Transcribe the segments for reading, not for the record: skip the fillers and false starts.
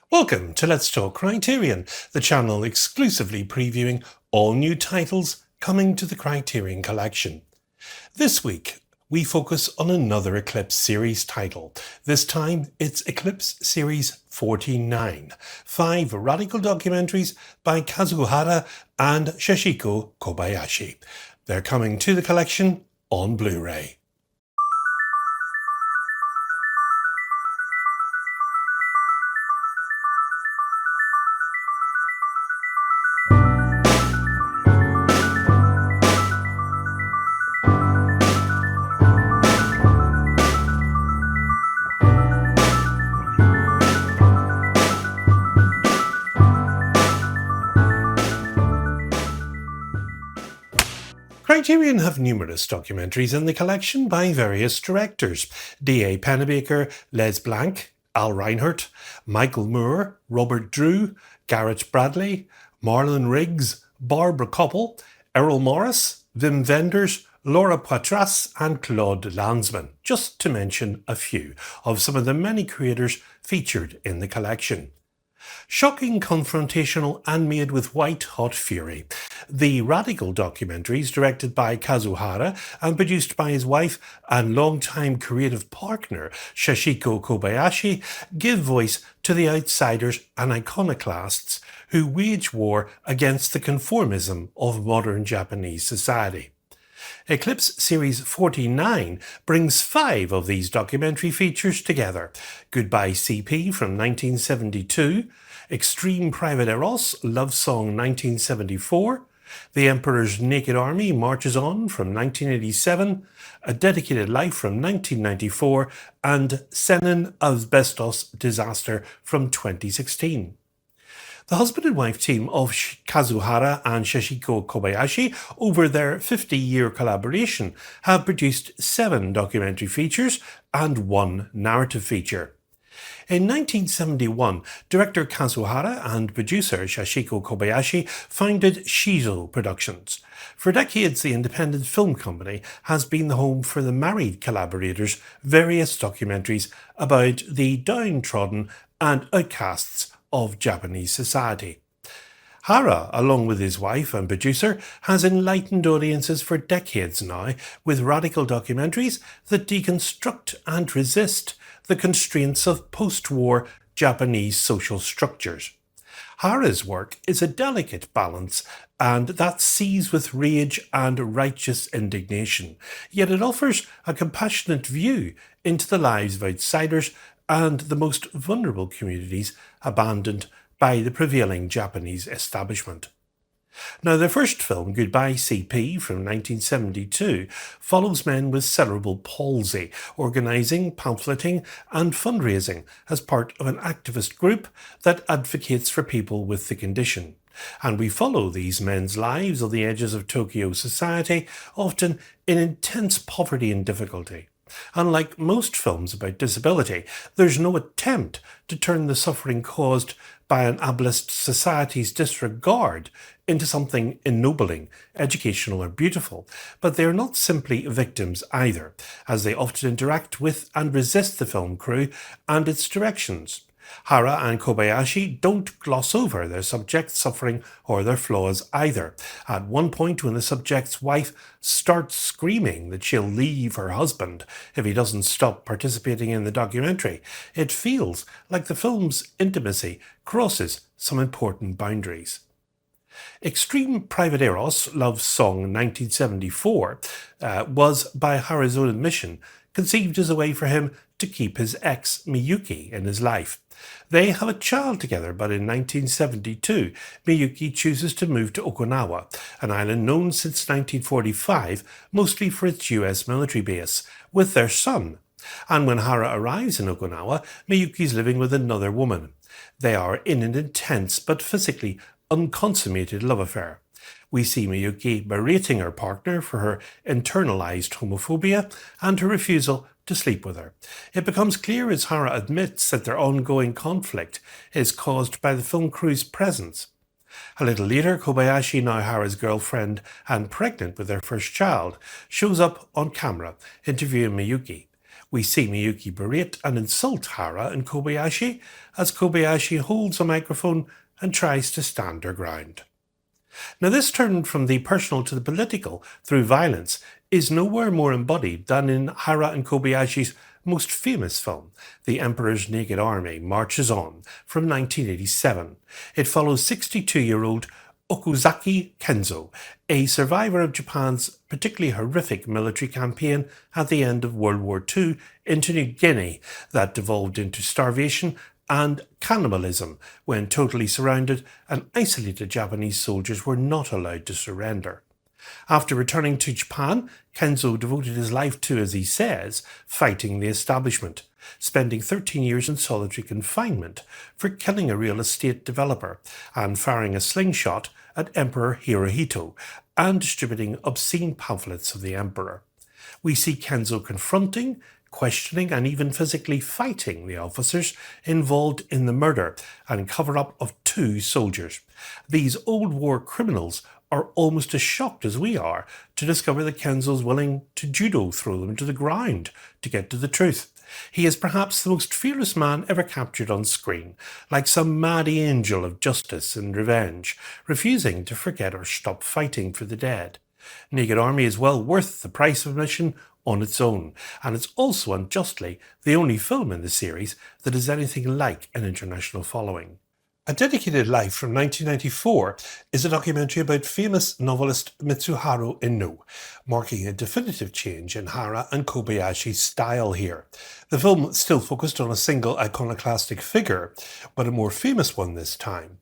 Welcome to Let's Talk Criterion, the channel exclusively previewing all new titles coming to the Criterion collection. This week, we focus on another Eclipse Series title. This time, it's Eclipse Series 49, 5 radical documentaries by Kazuo Hara and Sachiko Kobayashi. They're coming to the collection on Blu-ray. Criterion have numerous documentaries in the collection by various directors: D.A. Pennebaker, Les Blanc, Al Reinhardt, Michael Moore, Robert Drew, Garrett Bradley, Marlon Riggs, Barbara Koppel, Errol Morris, Wim Wenders, Laura Poitras and Claude Lanzmann, just to mention a few of some of the many creators featured in the collection. Shocking, confrontational and made with white-hot fury. The Radical Documentaries, directed by Kazuo Hara and produced by his wife and longtime creative partner Sachiko Kobayashi, give voice to the outsiders and iconoclasts who wage war against the conformism of modern Japanese society. Eclipse Series 49 brings 5 of these documentary features together: Goodbye CP from 1972, Extreme Private Eros, Love Song 1974, The Emperor's Naked Army Marches On from 1987, A Dedicated Life from 1994, and Sennan Asbestos Disaster from 2016. The husband and wife team of Kazuo Hara and Sachiko Kobayashi, over their 50-year collaboration, have produced 7 documentary features and 1 narrative feature. In 1971, director Kazuo Hara and producer Sachiko Kobayashi founded Shizo Productions. For decades, the independent film company has been the home for the married collaborators' various documentaries about the downtrodden and outcasts of Japanese society. Hara, along with his wife and producer, has enlightened audiences for decades now with radical documentaries that deconstruct and resist the constraints of post-war Japanese social structures. Hara's work is a delicate balance, and that sees with rage and righteous indignation, yet it offers a compassionate view into the lives of outsiders and the most vulnerable communities abandoned by the prevailing Japanese establishment. Now, the first film, Goodbye CP from 1972, follows men with cerebral palsy organising, pamphleting and fundraising as part of an activist group that advocates for people with the condition. And we follow these men's lives on the edges of Tokyo society, often in intense poverty and difficulty. Unlike most films about disability, there's no attempt to turn the suffering caused by an ableist society's disregard into something ennobling, educational or beautiful, but they are not simply victims either, as they often interact with and resist the film crew and its directions. Hara and Kobayashi don't gloss over their subject's suffering or their flaws either. At one point, when the subject's wife starts screaming that she'll leave her husband if he doesn't stop participating in the documentary, it feels like the film's intimacy crosses some important boundaries. Extreme Private Eros, Love Song 1974, was, by Hara's own admission, conceived as a way for him to keep his ex Miyuki in his life. They have a child together, but in 1972, Miyuki chooses to move to Okinawa, an island known since 1945 mostly for its US military base, with their son. And when Hara arrives in Okinawa, Miyuki's living with another woman. They are in an intense but physically unconsummated love affair. We see Miyuki berating her partner for her internalized homophobia and her refusal to sleep with her. It becomes clear as Hara admits that their ongoing conflict is caused by the film crew's presence. A little later, Kobayashi, now Hara's girlfriend and pregnant with their first child, shows up on camera interviewing Miyuki. We see Miyuki berate and insult Hara and Kobayashi as Kobayashi holds a microphone and tries to stand her ground. Now, this turn from the personal to the political through violence is nowhere more embodied than in Hara and Kobayashi's most famous film, The Emperor's Naked Army Marches On, from 1987. It follows 62-year-old Okuzaki Kenzo, a survivor of Japan's particularly horrific military campaign at the end of World War II into New Guinea that devolved into starvation and cannibalism when totally surrounded and isolated Japanese soldiers were not allowed to surrender. After returning to Japan, Kenzo devoted his life to, as he says, fighting the establishment, spending 13 years in solitary confinement for killing a real estate developer and firing a slingshot at Emperor Hirohito and distributing obscene pamphlets of the emperor. We see Kenzo confronting, questioning and even physically fighting the officers involved in the murder and cover-up of 2 soldiers. These old war criminals are almost as shocked as we are to discover that Kenzo's willing to judo throw them to the ground to get to the truth. He is perhaps the most fearless man ever captured on screen, like some mad angel of justice and revenge, refusing to forget or stop fighting for the dead. Naked Army is well worth the price of admission on its own, and it's also unjustly the only film in the series that has anything like an international following. A Dedicated Life from 1994 is a documentary about famous novelist Mitsuharu Ino, marking a definitive change in Hara and Kobayashi's style here. The film still focused on a single iconoclastic figure, but a more famous one this time.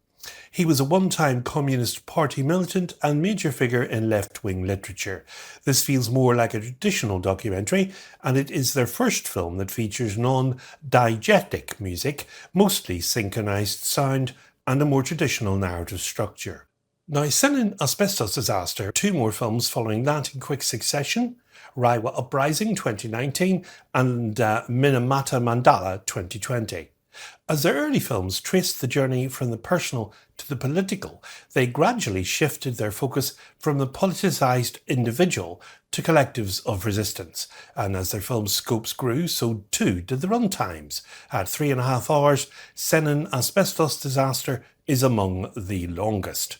He was a one-time Communist Party militant and major figure in left-wing literature. This feels more like a traditional documentary, and it is their first film that features non-diegetic music, mostly synchronized sound, and a more traditional narrative structure. Now, Sennan Asbestos Disaster, 2 more films following that in quick succession, Reiwa Uprising 2019 and Minamata Mandala 2020. As their early films traced the journey from the personal to the political, they gradually shifted their focus from the politicized individual to collectives of resistance. And as their film scopes grew, so too did the runtimes. At 3.5 hours, Sennan Asbestos Disaster is among the longest.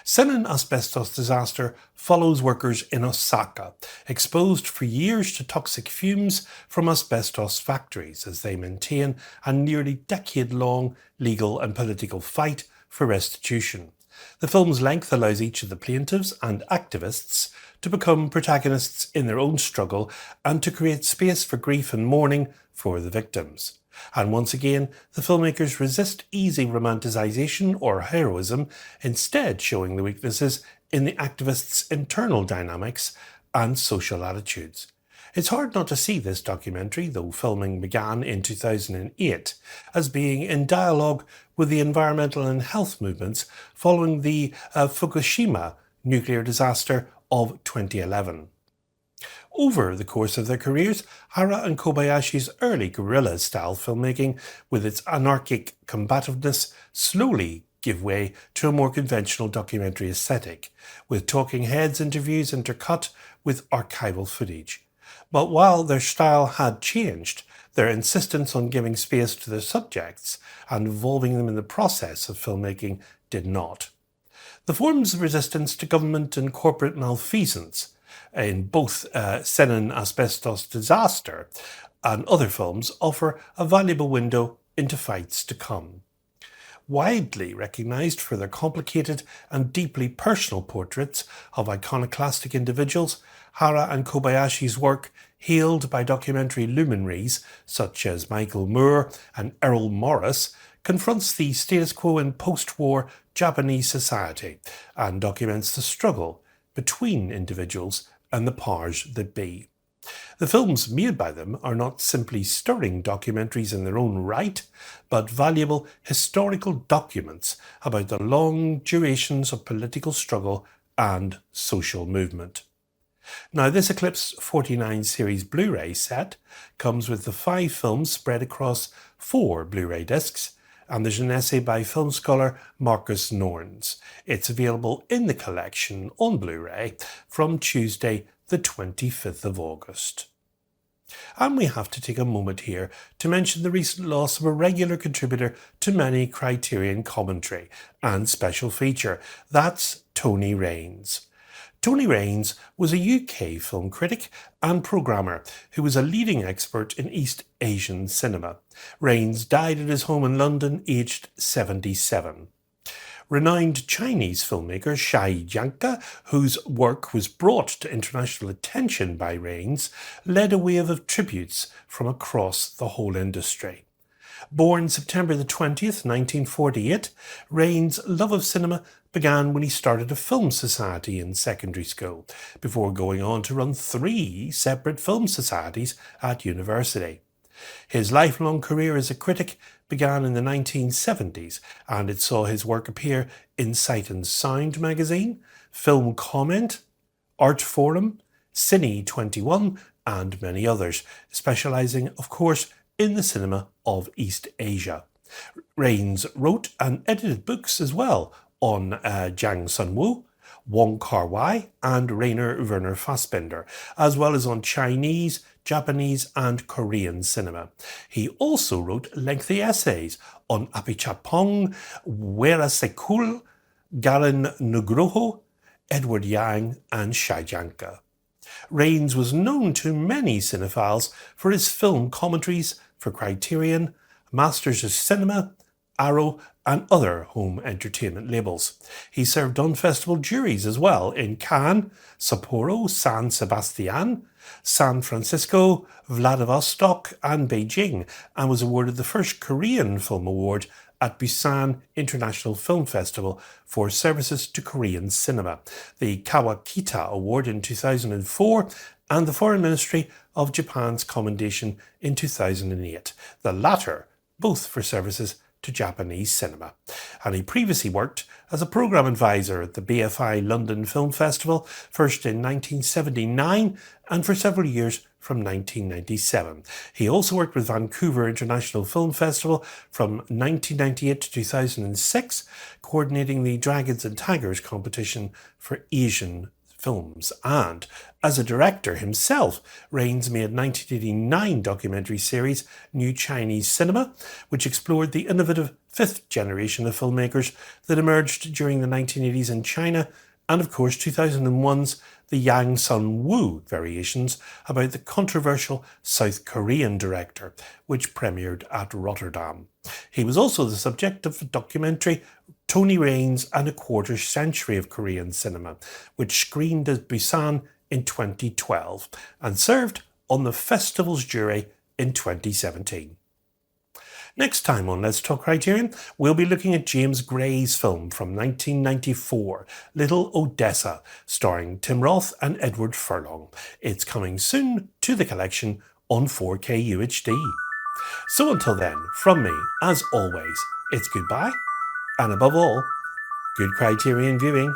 Sennan Asbestos Disaster follows workers in Osaka, exposed for years to toxic fumes from asbestos factories as they maintain a nearly decade-long legal and political fight for restitution. The film's length allows each of the plaintiffs and activists to become protagonists in their own struggle and to create space for grief and mourning for the victims. And once again, the filmmakers resist easy romanticization or heroism, instead showing the weaknesses in the activists' internal dynamics and social attitudes. It's hard not to see this documentary, though filming began in 2008, as being in dialogue with the environmental and health movements following the Fukushima nuclear disaster of 2011. Over the course of their careers, Hara and Kobayashi's early guerrilla-style filmmaking, with its anarchic combativeness, slowly give way to a more conventional documentary aesthetic, with talking heads interviews intercut with archival footage. But while their style had changed, their insistence on giving space to their subjects and involving them in the process of filmmaking did not. The forms of resistance to government and corporate malfeasance in both Sennan Asbestos Disaster and other films offer a valuable window into fights to come. Widely recognised for their complicated and deeply personal portraits of iconoclastic individuals, Hara and Kobayashi's work, hailed by documentary luminaries such as Michael Moore and Errol Morris, confronts the status quo in post-war Japanese society and documents the struggle between individuals and the powers that be. The films made by them are not simply stirring documentaries in their own right, but valuable historical documents about the long durations of political struggle and social movement. Now, this Eclipse 49 series Blu-ray set comes with the 5 films spread across 4 Blu-ray discs, and there's an essay by film scholar Marcus Norns. It's available in the collection on Blu-ray from Tuesday the 25th of August. And we have to take a moment here to mention the recent loss of a regular contributor to many Criterion commentary and special feature. That's Tony Rayns. Tony Rayns was a UK film critic and programmer who was a leading expert in East Asian cinema. Rayns died at his home in London aged 77. Renowned Chinese filmmaker Shai Jianka, whose work was brought to international attention by Rayns, led a wave of tributes from across the whole industry. Born September the 20th, 1948, Rayns' love of cinema began when he started a film society in secondary school, before going on to run 3 separate film societies at university. His lifelong career as a critic began in the 1970s, and it saw his work appear in Sight and Sound magazine, Film Comment, Art Forum, Cine 21, and many others, specialising, of course, in the cinema of East Asia. Rayns wrote and edited books as well on Zhang Sunwu, Wong Kar-wai and Rainer Werner Fassbinder, as well as on Chinese, Japanese and Korean cinema. He also wrote lengthy essays on Apichatpong, Wera Sekul, Galen Nugroho, Edward Yang and Shai Jianka. Rayns was known to many cinephiles for his film commentaries for Criterion, Masters of Cinema, Arrow and other home entertainment labels. He served on festival juries as well in Cannes, Sapporo, San Sebastian, San Francisco, Vladivostok and Beijing, and was awarded the first Korean Film Award at Busan International Film Festival for services to Korean cinema, the Kawakita Award in 2004, and the Foreign Ministry of Japan's commendation in 2008, the latter both for services to Japanese cinema. And he previously worked as a programme advisor at the BFI London Film Festival, first in 1979 and for several years from 1997. He also worked with Vancouver International Film Festival from 1998 to 2006, coordinating the Dragons and Tigers competition for Asian films. And as a director himself, Rayns made 1989 documentary series New Chinese Cinema, which explored the innovative 5th generation of filmmakers that emerged during the 1980s in China, and of course 2001's the Yang Sun-woo variations about the controversial South Korean director, which premiered at Rotterdam. He was also the subject of a documentary Tony Rayns and a Quarter Century of Korean Cinema, which screened at Busan in 2012 and served on the festival's jury in 2017. Next time on Let's Talk Criterion, we'll be looking at James Gray's film from 1994, Little Odessa, starring Tim Roth and Edward Furlong. It's coming soon to the collection on 4K UHD. So until then, from me, as always, it's goodbye, and above all, good Criterion viewing.